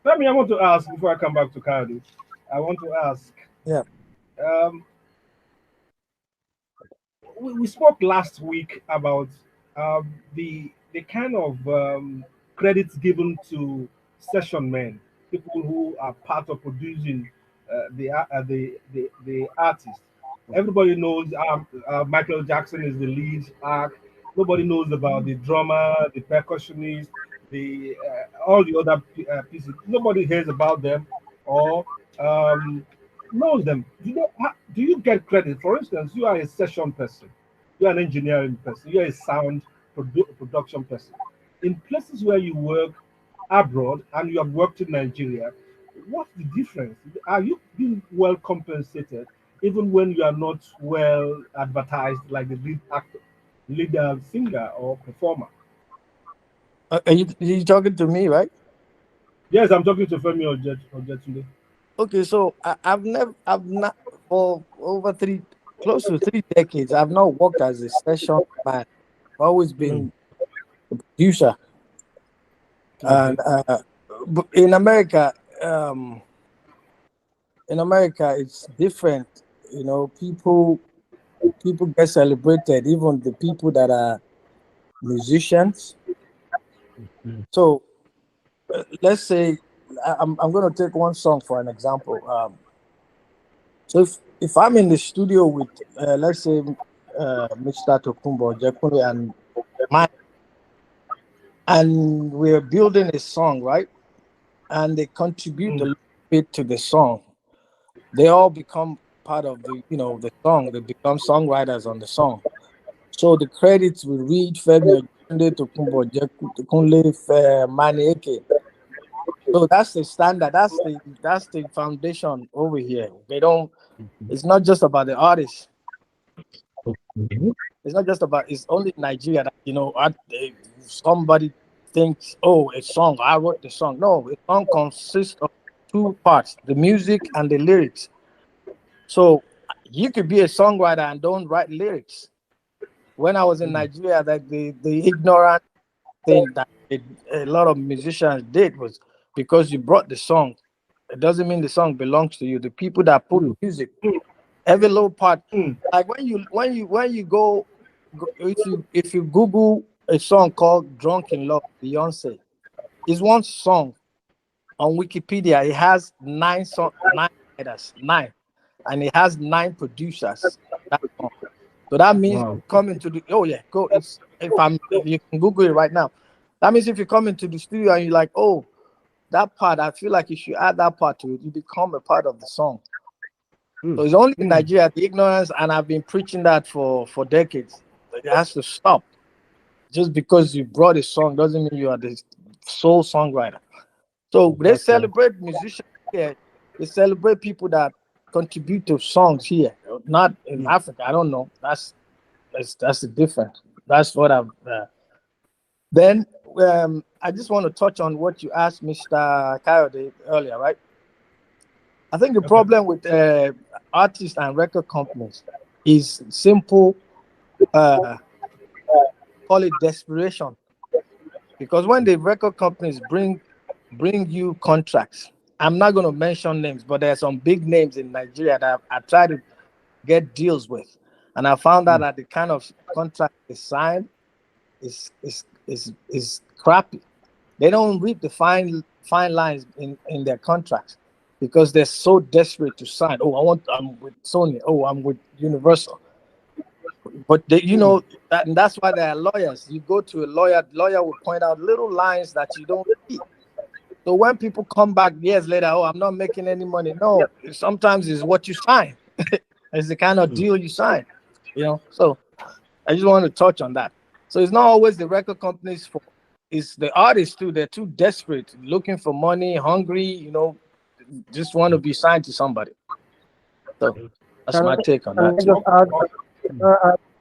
Femi, I want to ask before I come back to Kayode. I want to ask. Yeah. Um, we spoke last week about the kind of credits given to session men, people who are part of producing the artist. Everybody knows Michael Jackson is the lead act. Nobody knows about the drummer, the percussionist, the all the other pieces. Nobody hears about them or um, knows them. Do you get credit? For instance, you are a session person, you are an engineering person, you are a sound production person. In places where you work abroad and you have worked in Nigeria, what's the difference? Are you being well compensated even when you are not well advertised like the lead actor, lead singer or performer? Are you talking to me, right? Yes, I'm talking to Femi Ojetunde. Okay, so I've not for over close to 3 decades. I've not worked as a session man. I've always Mm, been a producer, and okay. but in America, it's different. People get celebrated, even the people that are musicians. Mm, So let's say I'm going to take one song for an example. So if I'm in the studio with let's say Mr. Tokumbo Jekuni and we're building a song, right? And they contribute a mm, little bit to the song. They all become part of the song. They become songwriters on the song. So the credits will read Femi Ojetunde Tokumbo Jekunle Manieke. So that's the standard. That's the foundation over here. They don't. It's not just about the artist. mhm, It's not just about. It's only Nigeria that somebody thinks, oh, a song. I wrote the song. No, a song consists of two parts: the music and the lyrics. So you could be a songwriter and don't write lyrics. When I was in mm, Nigeria, that the ignorant thing that a lot of musicians did was because you brought the song. It doesn't mean the song belongs to you. The people that put mm, music, every little part, mm, like when you go if you Google a song called "Drunk in Love," Beyonce, is one song on Wikipedia. It has nine writers, nine, and it has nine producers. That song. So that means wow. coming to the oh yeah, go. It's if you can Google it right now. That means if you come into the studio and you're like, oh, that part, I feel like you should add that part to it. You become a part of the song. Mm, So it's only in mm, Nigeria, the ignorance, and I've been preaching that for decades. It has to stop. Just because you brought a song doesn't mean you are the sole songwriter. So they okay. celebrate musicians here. They celebrate people that contribute to songs here, not in Mm, Africa. I don't know. That's the difference. That's what I've. Then I just want to touch on what you asked Mr. Kayode earlier, right? I think the okay. problem with artists and record companies is simple. Uh, Call it desperation, because when the record companies bring you contracts, I'm not going to mention names, but there are some big names in Nigeria that I try to get deals with, and I found out Mm, that the kind of contract they signed is crappy. They don't read the fine lines in their contracts because they're so desperate to sign. Oh, I'm with Sony. Oh, I'm with Universal. But mm, and that's why there are lawyers. You go to a lawyer will point out little lines that you don't see. So when people come back years later, oh, I'm not making any money. No, sometimes it's what you sign. It's the kind of mm, deal you sign. So I just want to touch on that. So it's not always the record companies for it's the artists too. They're too desperate, looking for money, hungry, just want to be signed to somebody. So that's my take on Can I that. just okay. add, Mm,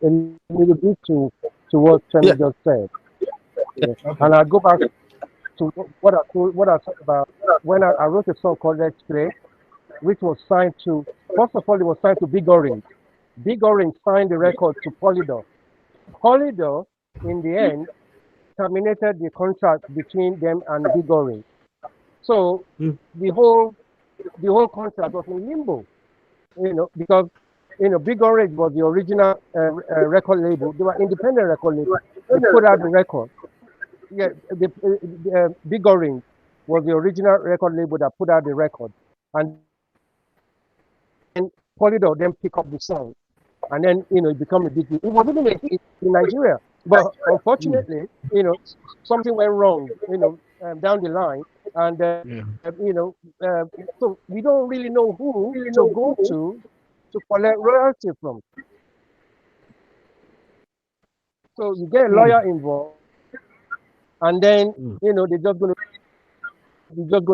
a little bit to what Femi Yeah, just said? yeah. Yeah. okay. And I go back to what I talked about when I wrote a song called Let's Play, which was signed to, first of all, it was signed to Big Orange. Big Orange signed the record to Polydor. Polydor, in the end, terminated the contract between them and Big Orange. So Mm. the whole contract was in limbo, because Big Orange was the original record label. They were independent record label. They put out the record. Yeah, Big Orange was the original record label that put out the record, and Polydor then pick up the song, and then it become a big hit. It was even a hit in Nigeria, but Mm. unfortunately, something went wrong, down the line, and Yeah. so we don't really know who to go to collect royalty from. So you get a Mm. lawyer involved, and then Mm. you're just going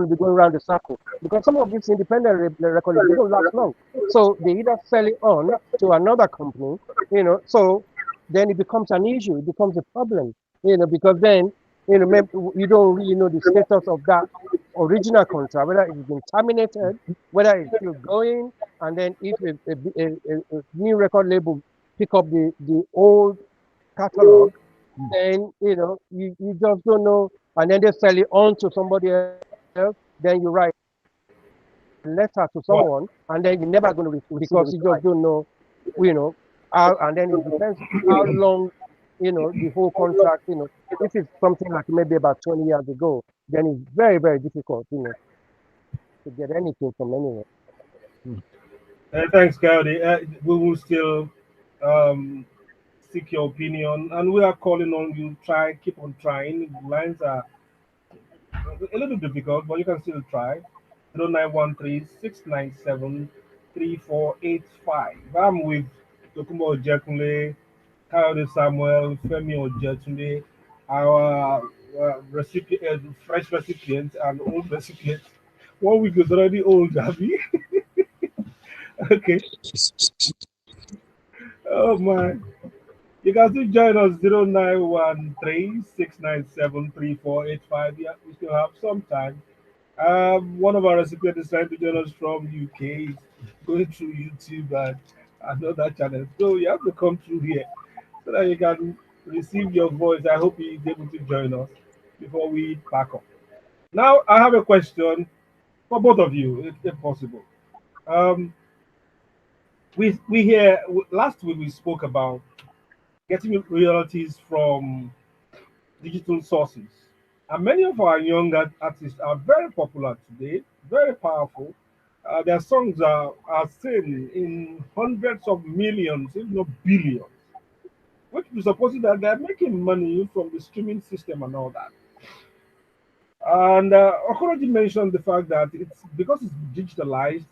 to be going around the circle because some of these independent record labels, they don't last long. So they either sell it on to another company, so then it becomes an issue, it becomes a problem, because then you don't really know the status of that original contract, whether it's been terminated, whether it's still going, and then if a new record label pick up the old catalog, Mm. then you just don't know, and then they sell it on to somebody else. Then you write a letter to Well, someone, and then you're never going to receive because you just don't know, you know, how, and then it depends how long, the whole contract, if it's something like maybe about 20 years ago, then it's very, very difficult, to get anything from anywhere. mm. Thanks, Kayode. We will still um, seek your opinion, and we are calling on you. Keep on trying. Lines are a little difficult, but you can still try. 0913-697-3485. I'm with Tokumbo Ojetunde, Kayode Samuel, Femi Ojetunde, our fresh recipient and old recipient. 1 week is already old, Abby. Okay. Oh my. You can still join us 0913-697-3485. Yeah, we still have some time. One of our recipients is trying to join us from UK. He's going through YouTube and another channel. So you have to come through here so that you can receive your voice. I hope he is able to join us before we pack up. Now, I have a question for both of you, if possible. Um, we hear last week we spoke about getting royalties from digital sources. And many of our younger artists are very popular today, very powerful. Their songs are seen in hundreds of millions, if not billions, which presupposes that they're making money from the streaming system and all that. And Okoroji mentioned the fact that it's because it's digitalized,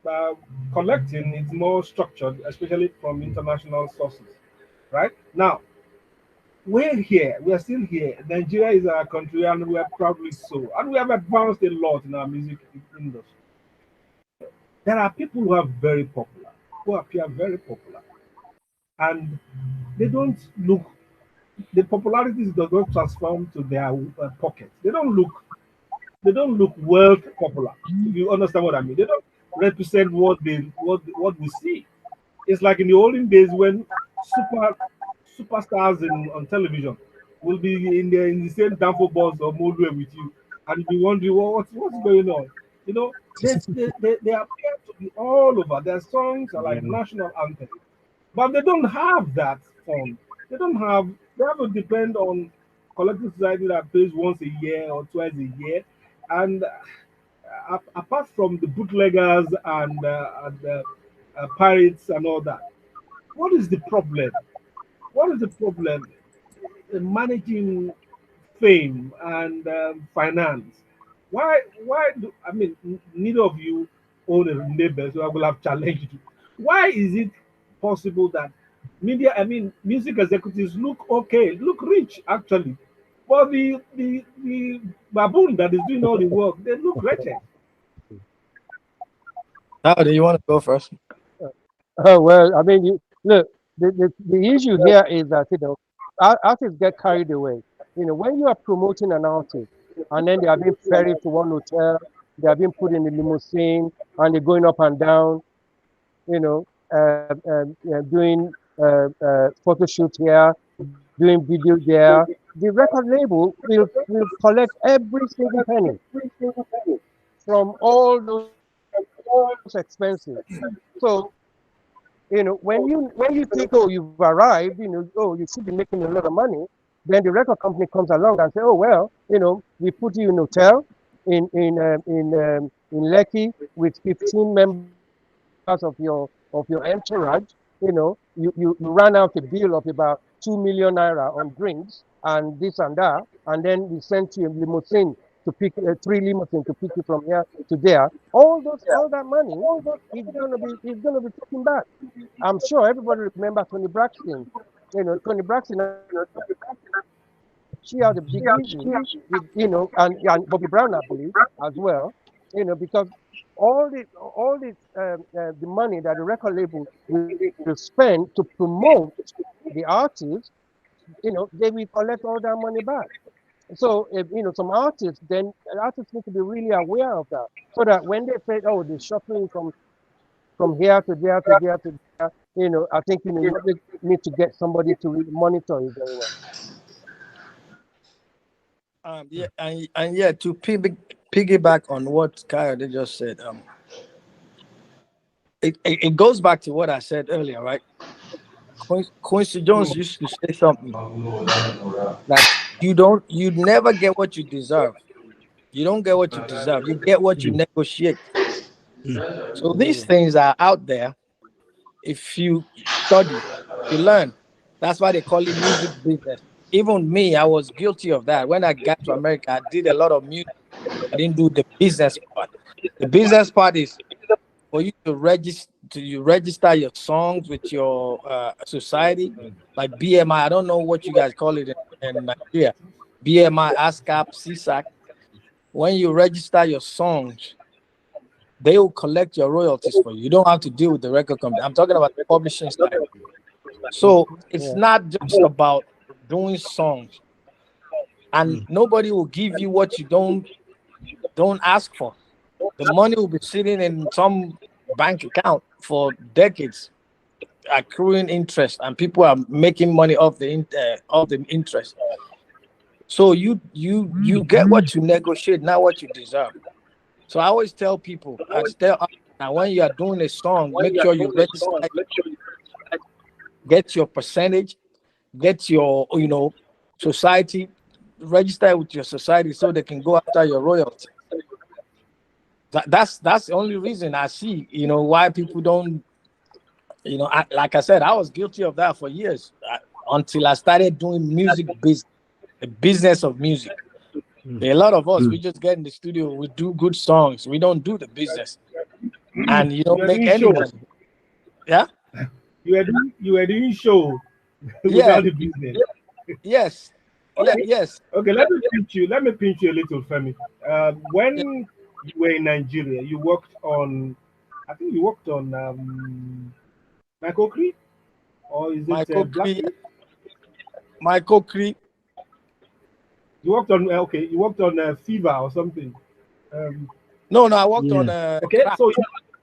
uh, collecting is more structured, especially from international sources. Right now, we're here. We are still here. Nigeria is our country, and we are proudly so. And we have advanced a lot in our music industry. There are people who are very popular, who appear very popular, and they don't look. The popularity does not transform to their pocket. They don't look. They don't look wealth popular. If you understand what I mean, they don't represent what we see. It's like in the olden days when superstars on television will be in the same Danfo bus or motorway with you, and you'll be wondering what's going on. You know, they appear to be all over. Their songs are like Yeah. national anthems, but they don't have that fund. They don't have. They have to depend on collective society that pays once a year or twice a year, and apart from the bootleggers and pirates and all that, what is the problem? What is the problem in managing fame and finance? Why do I mean neither of you own a neighbor, so I will have challenged you. Why is it possible that music executives look okay, look rich actually, but the baboon that is doing all the work, they look wretched. How do you want to go first? Oh, well, I mean, look, the issue here is that, artists get carried away. When you are promoting an artist and then they are being ferried to one hotel, they are being put in the limousine and they're going up and down, doing photo shoot here, doing video there. the record label will collect every single penny from all those expenses. So, when you think, oh, you've arrived, oh, you should be making a lot of money, then the record company comes along and say, oh, well, we put you in a hotel in Lekki with 15 members of your entourage. You ran out a bill of about 2 million naira on drinks and this and that, and then we sent you a limousine to pick 3 limousines to pick you from here to there. All that money is gonna be taken back. I'm sure everybody remember Tony Braxton. Tony Braxton, she had a big issue with, and Bobby Brown, I believe, as well. Because the money that the record label will spend to promote the artist, they will collect all that money back. So, some artists need to be really aware of that, so that when they say, oh, they're shuffling from here to there to there to there, I think you need to get somebody to really monitor it very well. Yeah, and yeah, to piggyback on what Kayode just said, it goes back to what I said earlier, right? Quincy Jones used to say something that you never get what you deserve. You don't get what you deserve. You get what you negotiate. So these things are out there. If you study, you learn. That's why they call it music business. Even me, I was guilty of that. When I got to America, I did a lot of music. I didn't do the business part. The business part is for you to register your songs with your society, like BMI. I don't know what you guys call it in Nigeria. BMI, ASCAP, CSAC. When you register your songs, they will collect your royalties for you. You don't have to deal with the record company. I'm talking about the publishing side. So it's not just about doing songs, and nobody will give you what you don't ask for. The money will be sitting in some bank account for decades, accruing interest, and people are making money off the interest. So you get what you negotiate, not what you deserve. So I always tell people, now when you are doing a song, make sure you register, get your percentage, get your society, register with your society so they can go after your royalty. That's the only reason I see, why people don't, like I said, I was guilty of that for years until I started doing music business, the business of music. A lot of us, we just get in the studio, we do good songs, we don't do the business, and you don't make any money. Yeah, you were doing show without the business. Yes. Okay. Yes. Okay, let me pinch you a little, Femi. When you were in Nigeria, you worked on, I think you worked on Michael Cree, or is it Black? Michael Cree. You worked on you worked on Fever or something. No, I worked on okay, Crack. so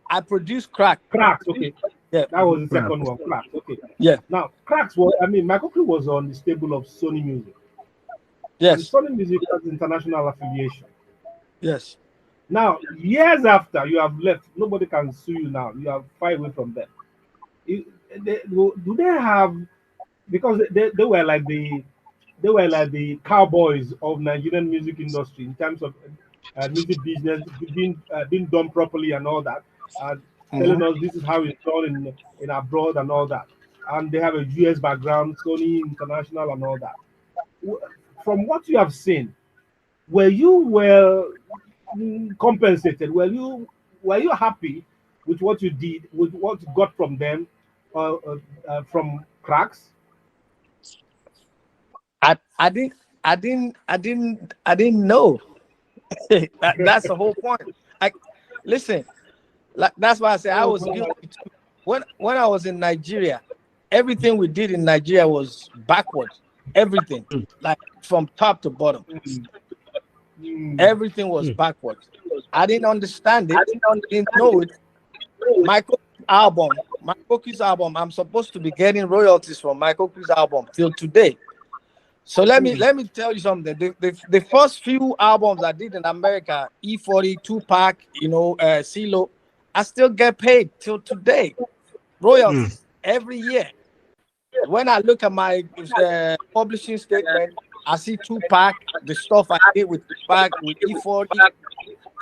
I produced Crack. Cracks, okay. Yeah, that was the second one. Cracks, okay. Yeah. Now Cracks was, Michael Cree was on the stable of Sony Music. Yes. And Sony Music has international affiliation. Yes. Now, years after you have left, nobody can sue you now. You are far away from them. Do they have, because they were like the cowboys of Nigerian music industry in terms of music business being done properly and all that, telling us this is how it's done in abroad and all that, and they have a US background, Sony International and all that. From what you have seen, were you well compensated? Were you happy with what you did, with what you got from them, from Cracks? I didn't know. That's the whole point. Listen, that's why I say I was guilty too. When I was in Nigeria, everything we did in Nigeria was backwards. Everything, like from top to bottom. Everything was backwards. I didn't understand it. I didn't know it. Michael Cree's album, I'm supposed to be getting royalties from Michael Cree's album till today. So let me tell you something. The first few albums I did in America, E40, Tupac, CeeLo, I still get paid till today, royalties every year. When I look at my publishing statement, I see Tupac, the stuff I did with Tupac, with E40,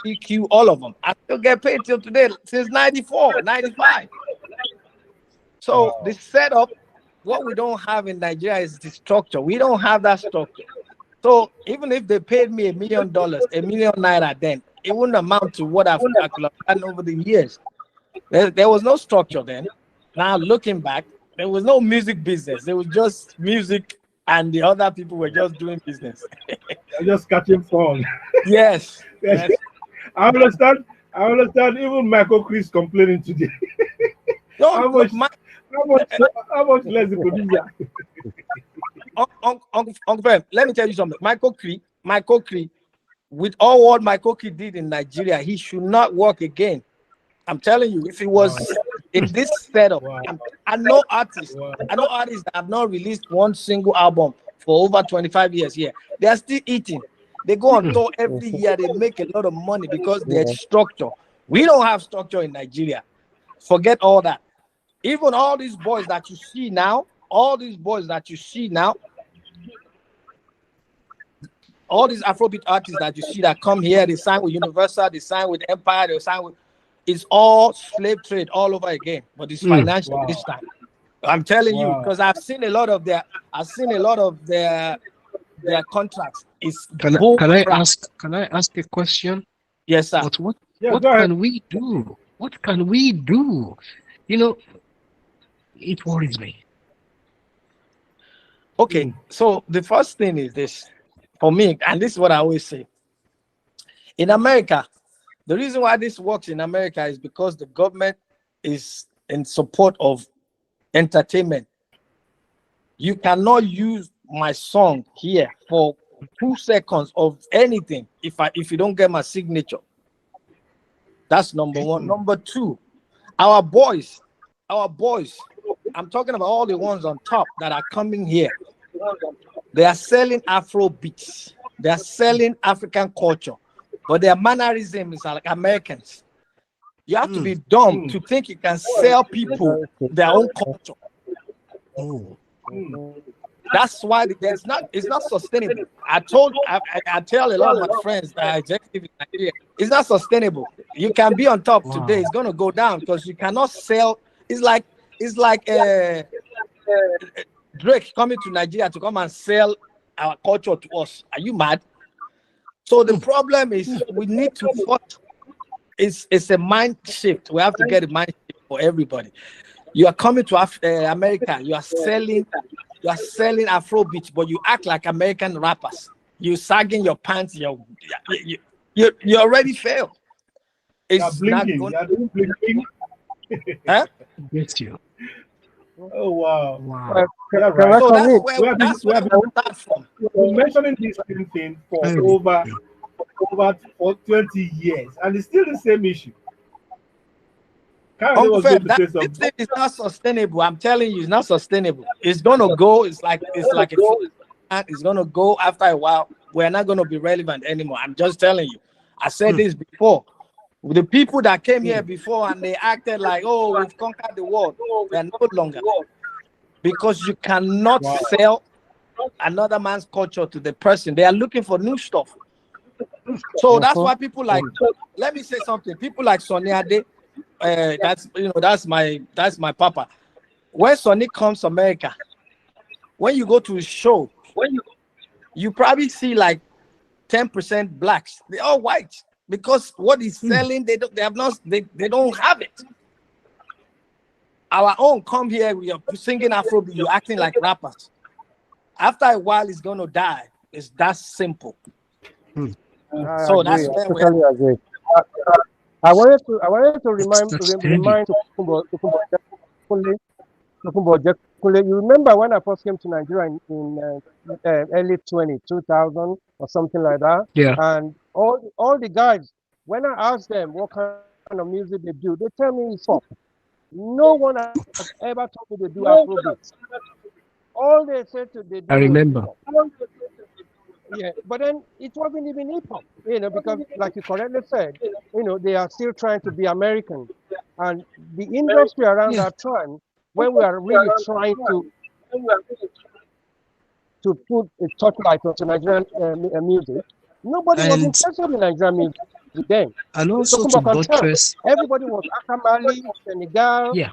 TQ, all of them. I still get paid till today, since 94, 95. So the setup, what we don't have in Nigeria is the structure. We don't have that structure. So even if they paid me $1 million, $1 million naira, then it wouldn't amount to what I could have done over the years. There was no structure then. Now looking back, there was no music business. There was just music, and the other people were just doing business. Just catching fun. Yes. Yes. I understand. Even Michael Chris complaining today. No, how much less the producer? Uncle Fem, let me tell you something. Michael Cree, with all what Michael Cree did in Nigeria, he should not work again. I'm telling you, if it was in this setup, I know artists that have not released one single album for over 25 years here. They are still eating. They go on tour every year. They make a lot of money because there's structure. We don't have structure in Nigeria. Forget all that. Even all these boys that you see now, all these Afrobeat artists that you see that come here, they sign with Universal, they sign with Empire, they sign with, it's all slave trade all over again, but it's financial this time. I'm telling you, because I've seen a lot of their contracts. It's Can I ask a question? Yes, sir. But what can we do? What can we do? It worries me. Okay, so the first thing is this, for me, and this is what I always say. In America, the reason why this works in America is because the government is in support of entertainment. You cannot use my song here for 2 seconds of anything if you don't get my signature. That's number one. Number two, our boys, I'm talking about all the ones on top that are coming here. They are selling Afro beats. They are selling African culture, but their mannerism is like Americans. You have to be dumb to think you can sell people their own culture. That's why it's not sustainable. I tell a lot of my friends that are executive in Nigeria, it's not sustainable. You can be on top today, it's gonna go down because you cannot sell. It's like Drake coming to Nigeria to come and sell our culture to us. Are you mad? So the problem is we need to first. It's a mind shift. We have to get a mind shift for everybody. You are coming to America. You are selling Afrobeat, but you act like American rappers. You sagging your pants. You already failed. It's blinking. Not going. You're blinking. Huh? Yes, you. Oh wow! Right. So that's where we start from. We're mentioning this thing for over 20 years, and it's still the same issue. This thing is not sustainable. I'm telling you, it's not sustainable. It's gonna go. It's like it's gonna go after a while. We're not gonna be relevant anymore. I'm just telling you. I said this before. The people that came here before and they acted like, oh, we've conquered the world. They're no longer, because you cannot sell another man's culture to the person. They are looking for new stuff. So that's why people like. Let me say something. People like Sonny Ade. That's my papa. When Sonny comes to America, when you go to his show, you probably see like 10% blacks. They're all white because what he's selling, they don't have it. Our own come here, we are singing Afrobeat, you're acting like rappers. After a while, it's gonna die. It's that simple. So that's where we agree. I wanted to remind Tokunbo Ojetunde. You remember when I first came to Nigeria in early 2000 or something like that? Yeah. And all the guys, when I ask them what kind of music they do, they tell me it's pop. No one has ever told me they do Afrobeat. all they said to they I did was hip remember. hop. Yeah, but then it wasn't even hip hop, because like you correctly said, they are still trying to be American, and the industry around Yeah. that time, when we are really trying to put a spotlight onto Nigerian music, nobody was And interested in Nigerian music then. also Talking to about Cantal, buttress, everybody was Akamali, Senegal, yeah,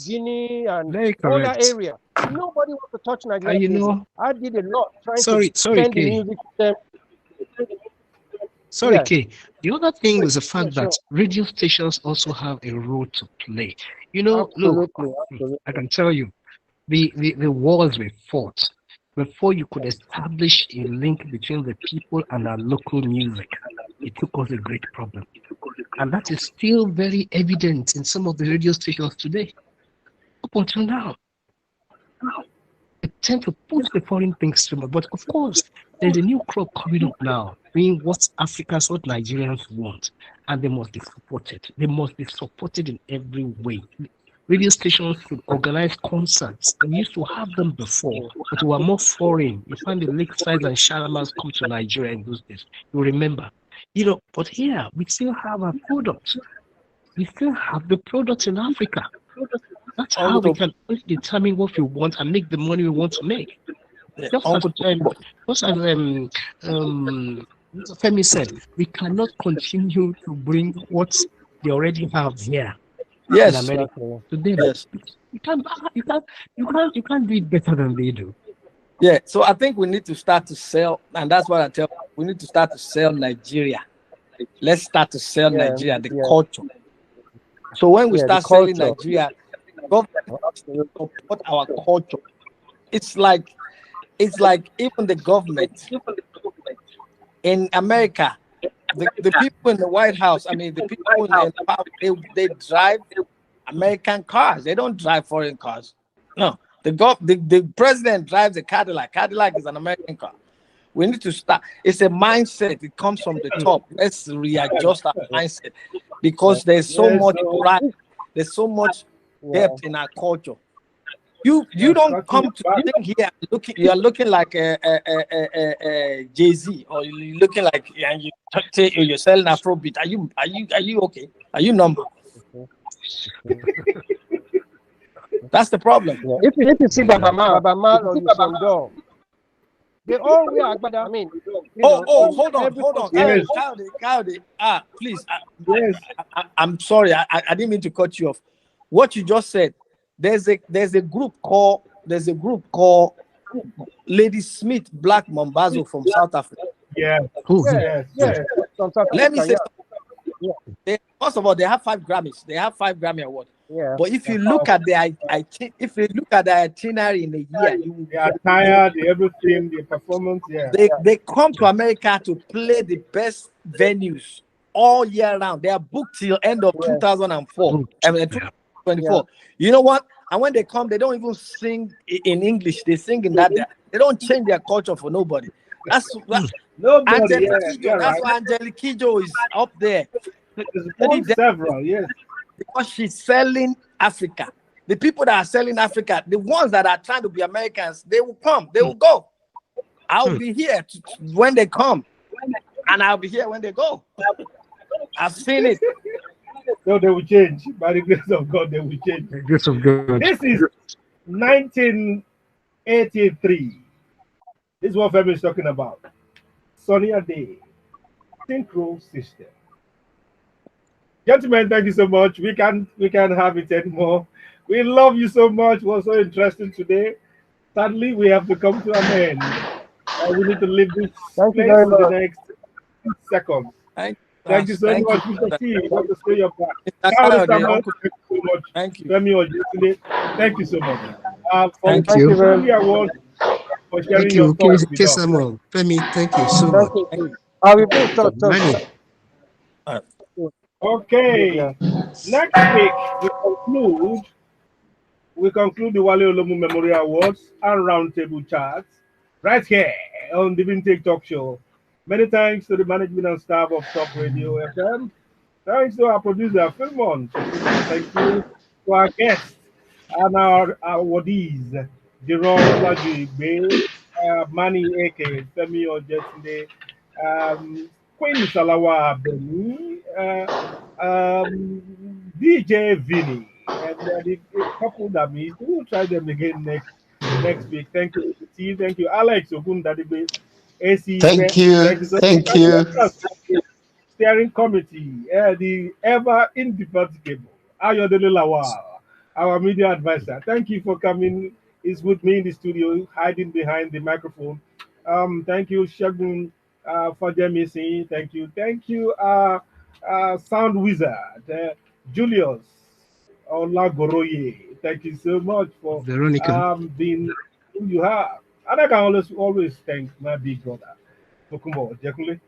Guinea, and very all that correct. area. Nobody wants to touch And Nigerian you music. know, I did a lot trying to sorry, send the Kay. music to them. Sorry, Yeah, Kay. The other thing is the yeah, fact that sure. radio stations also have a role to play. Look, Absolutely, I absolutely. can tell you, the wars were fought before you could establish a link between the people and our local music. It took us a great problem. And that is still very evident in some of the radio stations today. Up until now, they tend to push the foreign things too much. But of course, there's a new crop coming up now, being what Africans, what Nigerians want. And they must be supported. They must be supported in every way. Radio stations should organize concerts. We used to have them before, but we were more foreign. You find the Lakesides and Shalamas come to Nigeria in those days. You remember. But here we still have our products. We still have the products in Africa. That's how we Uncle, can determine what we want and make the money we want to make. Just as Uncle, Femi said, we cannot continue to bring what they already have here in yes, America Exactly. to them. yes, You can't do it better than they do. yeah. So I think we need to start to sell, and that's what I tell. We need to start to sell Nigeria. Let's start to sell Yeah, Nigeria, the yeah, culture. So when we yeah. The start selling culture. Nigeria, government Absolutely. support our culture. It's like even the government in America, the people in the White House, I mean the people in power, they drive American cars. They don't drive foreign cars. No, the president drives a Cadillac. Cadillac is an American car. We need to start. It's a mindset. It comes from the top. Let's readjust our mindset because there's so Yes, much so pride. There's so much Yeah. depth in our culture. You yes, don't cutting come to back. think here looking. You are looking like a Jay-Z, or you're looking like and you're selling Afrobeat. Are you okay? Are you number? That's the problem. Yeah. If you see Baba Mal or Yusondo, they all wear agbada. I mean, Oh, in hold on, every Yes, Kayode. Please, yes, I'm sorry. I didn't mean to cut you off. What you just said. There's a group called Lady Smith Black Mambazo from South Africa. yes, Oh, yeah, yes, yeah, yes. from South Let me Africa. say, Yeah, first of all, they have 5 Grammys. They have 5 Grammy awards. yeah. But if you look at the itinerary in a year, The attire, the everything, the performance, yeah. they come to America to play the best venues all year round. They are booked till end of 2004. I mean, yeah. 2024. You know what? And when they come, they don't even sing in English. They sing in that. They don't change their culture for nobody. That's Nobody, Angelique yeah, Kidjo. you're That's right. why Angelique Kidjo is up there. There's won several, yes. Because she's selling Africa. The people that are selling Africa, the ones that are trying to be Americans, they will come, they will go. I'll be here when they come, and I'll be here when they go. I've seen it. So they will change. By the grace of God, they will change. The grace of God. This is 1983. This is what Femi is talking about. Sonia Day. Synchro system. Gentlemen, thank you so much. We can't have it anymore. We love you so much. It was so interesting today. Sadly, we have to come to an end. We need to leave this Thank you place very in the much. next seconds. Thank You so thank much, you. Mr. T. Have to say your back. Mr. Carol Kayode, Samuel, Uncle, thank you so much. thank you. Femi Ojetunde, thank you so much. For Thank Thank you. you very the much. award, for sharing Thank your you, thoughts with us. Samuel. Femi, thank you so Thank much. you. I will be in touch. Money. Okay. Yeah. Next week we conclude the Wale Olomu Memorial Awards and Roundtable charts right here on the Vintage Talk Show. Many thanks to the management and staff of Top Radio FM. Thanks to our producer, Philmon. Thank you to our guests and our awardees. Jerome Lajigbe, Manny aka Femi Ojetunde, Queen Salawa Beni, DJ Vinny, and the couple that means we'll try them again next week. Thank you, Steve. Thank you, Alex Ogundadibe, AC. Thank you. Thank you so much. Thank Thank you. you, steering committee, the ever indefatigable Ayodele Lawal, our media advisor. Thank you for coming. Is with me in the studio, hiding behind the microphone. Thank you, Shagun, for missing. Thank you, Sound Wizard, Julius Olagoroye. Thank you so much for Veronica. being who you are. And I can always thank my big brother, Tokumbo Jekunle.